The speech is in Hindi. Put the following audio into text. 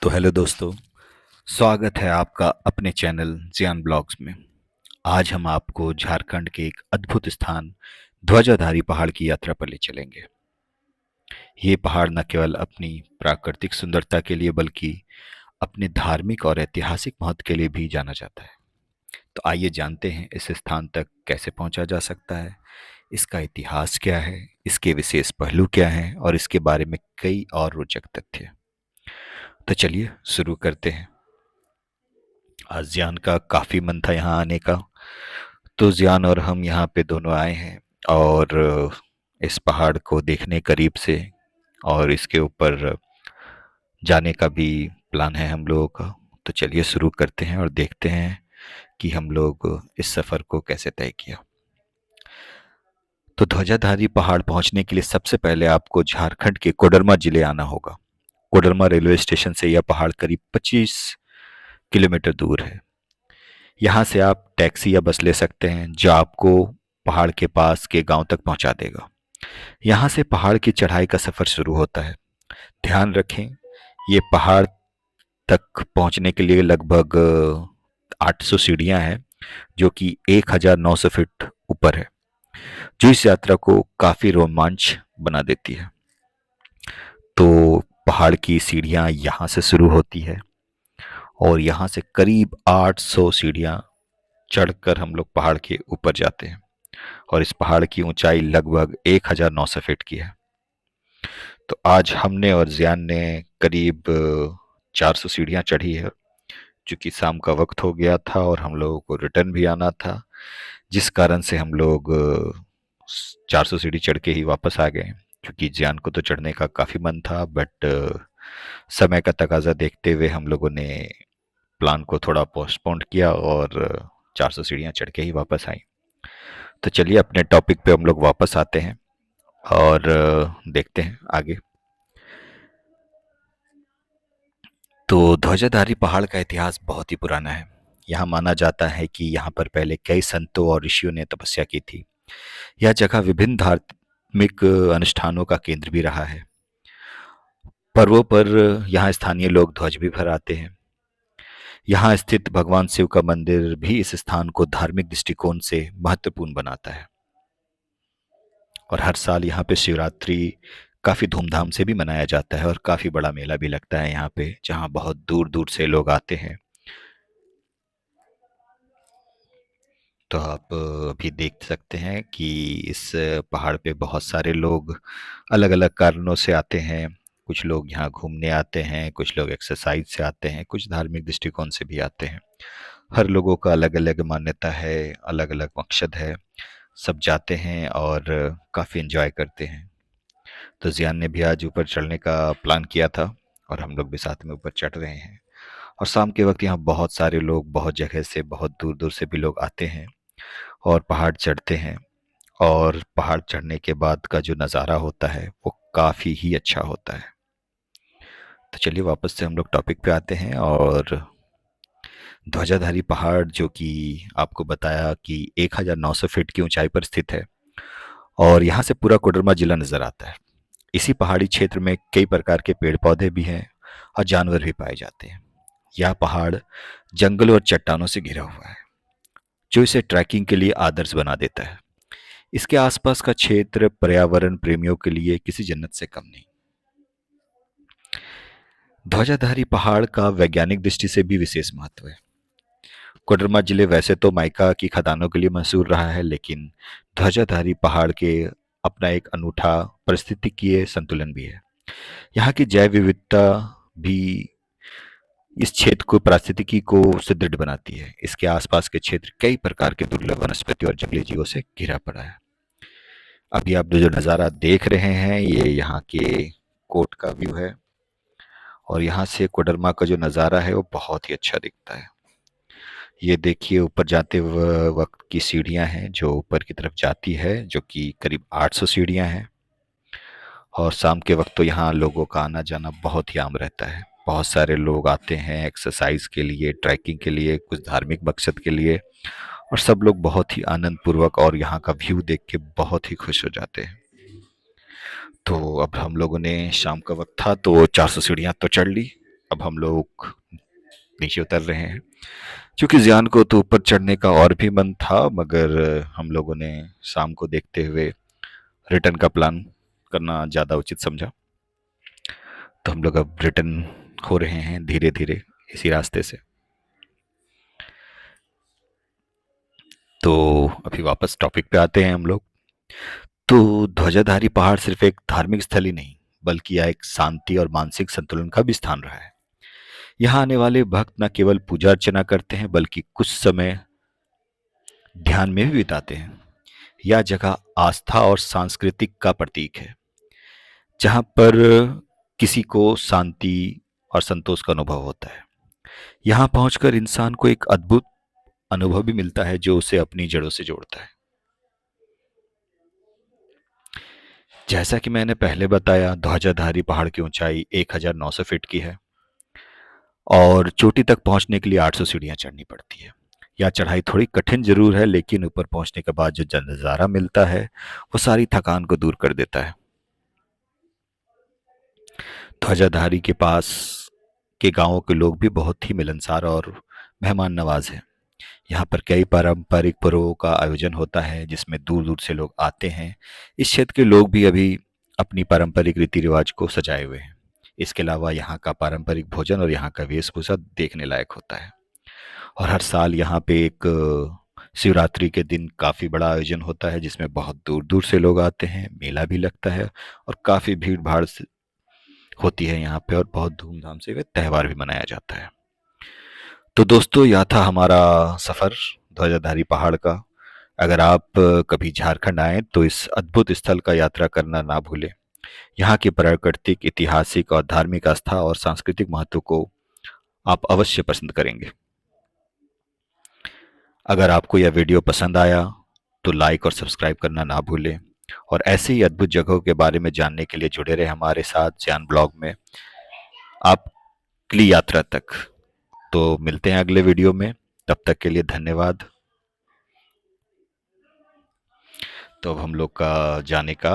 तो हेलो दोस्तों, स्वागत है आपका अपने चैनल जियान ब्लॉग्स में। आज हम आपको झारखंड के एक अद्भुत स्थान ध्वजाधारी पहाड़ की यात्रा पर ले चलेंगे। ये पहाड़ न केवल अपनी प्राकृतिक सुंदरता के लिए बल्कि अपने धार्मिक और ऐतिहासिक महत्व के लिए भी जाना जाता है। तो आइए जानते हैं इस स्थान तक कैसे पहुंचा जा सकता है, इसका इतिहास क्या है, इसके विशेष पहलू क्या हैं और इसके बारे में कई और रोचक तथ्य। तो चलिए शुरू करते हैं। आज जियान का काफ़ी मन था यहाँ आने का, तो जियान और हम यहाँ पे दोनों आए हैं और इस पहाड़ को देखने करीब से और इसके ऊपर जाने का भी प्लान है हम लोगों का। तो चलिए शुरू करते हैं और देखते हैं कि हम लोग इस सफ़र को कैसे तय किया। तो ध्वजाधारी पहाड़ पहुंचने के लिए सबसे पहले आपको झारखंड के कोडरमा जिले आना होगा। कोडरमा रेलवे स्टेशन से यह पहाड़ करीब 25 किलोमीटर दूर है। यहाँ से आप टैक्सी या बस ले सकते हैं जो आपको पहाड़ के पास के गांव तक पहुंचा देगा। यहाँ से पहाड़ की चढ़ाई का सफ़र शुरू होता है। ध्यान रखें, ये पहाड़ तक पहुंचने के लिए लगभग 800 सीढ़ियां हैं जो कि 1900 फीट ऊपर है, जो इस यात्रा को काफ़ी रोमांच बना देती है। तो पहाड़ की सीढ़ियां यहाँ से शुरू होती है और यहाँ से करीब 800 सीढ़ियां चढ़कर हम लोग पहाड़ के ऊपर जाते हैं और इस पहाड़ की ऊंचाई लगभग 1900 फीट की है। तो आज हमने और जियान ने करीब 400 सीढ़ियां चढ़ी है, क्योंकि शाम का वक्त हो गया था और हम लोगों को रिटर्न भी आना था, जिस कारण से हम लोग 400 सीढ़ी चढ़ के ही वापस आ गए। क्योंकि जियान को तो चढ़ने का काफ़ी मन था, बट समय का तकाजा देखते हुए हम लोगों ने प्लान को थोड़ा पोस्टपोन किया और 400 सीढ़ियां चढ़ के ही वापस आई। तो चलिए अपने टॉपिक पे हम लोग वापस आते हैं और देखते हैं आगे। तो ध्वजाधारी पहाड़ का इतिहास बहुत ही पुराना है। यहाँ माना जाता है कि यहाँ पर पहले कई संतों और ऋषियों ने तपस्या की थी। यह जगह विभिन्न धार्मिक अनुष्ठानों का केंद्र भी रहा है। पर्वों पर यहाँ स्थानीय लोग ध्वज भी फहराते हैं। यहाँ स्थित भगवान शिव का मंदिर भी इस स्थान को धार्मिक दृष्टिकोण से महत्वपूर्ण बनाता है और हर साल यहाँ पे शिवरात्रि काफ़ी धूमधाम से भी मनाया जाता है और काफ़ी बड़ा मेला भी लगता है यहाँ पे, जहाँ बहुत दूर दूर से लोग आते हैं। तो आप अभी देख सकते हैं कि इस पहाड़ पे बहुत सारे लोग अलग अलग कारणों से आते हैं। कुछ लोग यहाँ घूमने आते हैं, कुछ लोग एक्सरसाइज से आते हैं, कुछ धार्मिक दृष्टिकोण से भी आते हैं। हर लोगों का अलग अलग मान्यता है, अलग अलग मकसद है। सब जाते हैं और काफ़ी एंजॉय करते हैं। तो जियान ने भी आज ऊपर चढ़ने का प्लान किया था और हम लोग भी साथ में ऊपर चढ़ रहे हैं। और शाम के वक्त यहाँ बहुत सारे लोग बहुत जगह से, बहुत दूर दूर से भी लोग आते हैं और पहाड़ चढ़ते हैं। और पहाड़ चढ़ने के बाद का जो नज़ारा होता है वो काफ़ी ही अच्छा होता है। तो चलिए वापस से हम लोग टॉपिक पे आते हैं और ध्वजाधारी पहाड़, जो कि आपको बताया कि 1900 फीट की ऊंचाई पर स्थित है और यहाँ से पूरा कोडरमा जिला नज़र आता है। इसी पहाड़ी क्षेत्र में कई प्रकार के पेड़ पौधे भी हैं और जानवर भी पाए जाते हैं। यह पहाड़ जंगलों और चट्टानों से घिरा हुआ है, जो इसे ट्रैकिंग के लिए आदर्श बना देता है। इसके आसपास का क्षेत्र पर्यावरण प्रेमियों के लिए किसी जन्नत से कम नहीं। ध्वजाधारी पहाड़ का वैज्ञानिक दृष्टि से भी विशेष महत्व है। कोडरमा जिले वैसे तो माइका की खदानों के लिए मशहूर रहा है, लेकिन ध्वजाधारी पहाड़ के अपना एक अनूठा पारिस्थितिकीय संतुलन भी है। यहाँ की जैव विविधता भी इस क्षेत्र को पारिस्थितिकी को सुदृढ़ बनाती है। इसके आसपास के क्षेत्र कई प्रकार के दुर्लभ वनस्पति और जंगली जीवों से घिरा पड़ा है। अभी आप जो नज़ारा देख रहे हैं ये यहाँ के कोट का व्यू है और यहाँ से कोडरमा का जो नज़ारा है वो बहुत ही अच्छा दिखता है। ये देखिए ऊपर जाते वक्त की सीढ़ियाँ हैं जो ऊपर की तरफ जाती है, जो कि करीब 800 सीढ़ियाँ हैं। और शाम के वक्त तो यहाँ लोगों का आना जाना बहुत ही आम रहता है। बहुत सारे लोग आते हैं एक्सरसाइज के लिए, ट्रैकिंग के लिए, कुछ धार्मिक मकसद के लिए, और सब लोग बहुत ही आनंद पूर्वक और यहाँ का व्यू देख के बहुत ही खुश हो जाते हैं। तो अब हम लोगों ने, शाम का वक्त था तो 400 सीढ़ियाँ तो चढ़ ली। अब हम लोग नीचे उतर रहे हैं। क्योंकि जियान को तो ऊपर चढ़ने का और भी मन था, मगर हम लोगों ने शाम को देखते हुए रिटर्न का प्लान करना ज़्यादा उचित समझा। तो हम लोग अब रिटर्न हो रहे हैं धीरे धीरे इसी रास्ते से। तो अभी वापस टॉपिक पे आते हैं हम लोग। तो ध्वजाधारी पहाड़ सिर्फ एक धार्मिक स्थल ही नहीं, बल्कि यह एक शांति और मानसिक संतुलन का भी स्थान रहा है। यहाँ आने वाले भक्त न केवल पूजा अर्चना करते हैं, बल्कि कुछ समय ध्यान में भी बिताते हैं। यह जगह आस्था और सांस्कृतिक का प्रतीक है, जहाँ पर किसी को शांति और संतोष का अनुभव होता है। यहाँ पहुंचकर इंसान को एक अद्भुत अनुभव भी मिलता है, जो उसे अपनी जड़ों से जोड़ता है। जैसा कि मैंने पहले बताया, ध्वजाधारी पहाड़ की ऊंचाई 1900 फीट की है और चोटी तक पहुंचने के लिए 800 सीढ़ियां चढ़नी पड़ती है। यह चढ़ाई थोड़ी कठिन जरूर है, लेकिन ऊपर पहुंचने के बाद जो नज़ारा मिलता है वो सारी थकान को दूर कर देता है। ध्वजाधारी के पास के गांवों के लोग भी बहुत ही मिलनसार और मेहमान नवाज हैं। यहाँ पर कई पारंपरिक पर्वों का आयोजन होता है, जिसमें दूर दूर से लोग आते हैं। इस क्षेत्र के लोग भी अभी अपनी पारंपरिक रीति रिवाज को सजाए हुए हैं। इसके अलावा यहाँ का पारंपरिक भोजन और यहाँ का वेशभूषा देखने लायक होता है। और हर साल यहाँ पे एक शिवरात्रि के दिन काफ़ी बड़ा आयोजन होता है, जिसमें बहुत दूर दूर से लोग आते हैं। मेला भी लगता है और काफ़ी भीड़ भाड़ होती है यहाँ पे, और बहुत धूमधाम से वे त्यौहार भी मनाया जाता है। तो दोस्तों, यह था हमारा सफ़र ध्वजाधारी पहाड़ का। अगर आप कभी झारखंड आएँ तो इस अद्भुत स्थल का यात्रा करना ना भूलें। यहाँ की प्राकृतिक, ऐतिहासिक और धार्मिक आस्था और सांस्कृतिक महत्व को आप अवश्य पसंद करेंगे। अगर आपको यह वीडियो पसंद आया तो लाइक और सब्सक्राइब करना ना भूलें, और ऐसे ही अद्भुत जगहों के बारे में जानने के लिए जुड़े रहे हमारे साथ ज्ञान ब्लॉग में। आपकी यात्रा तक। तो मिलते हैं अगले वीडियो में, तब तक के लिए धन्यवाद। तो अब हम लोग का जाने का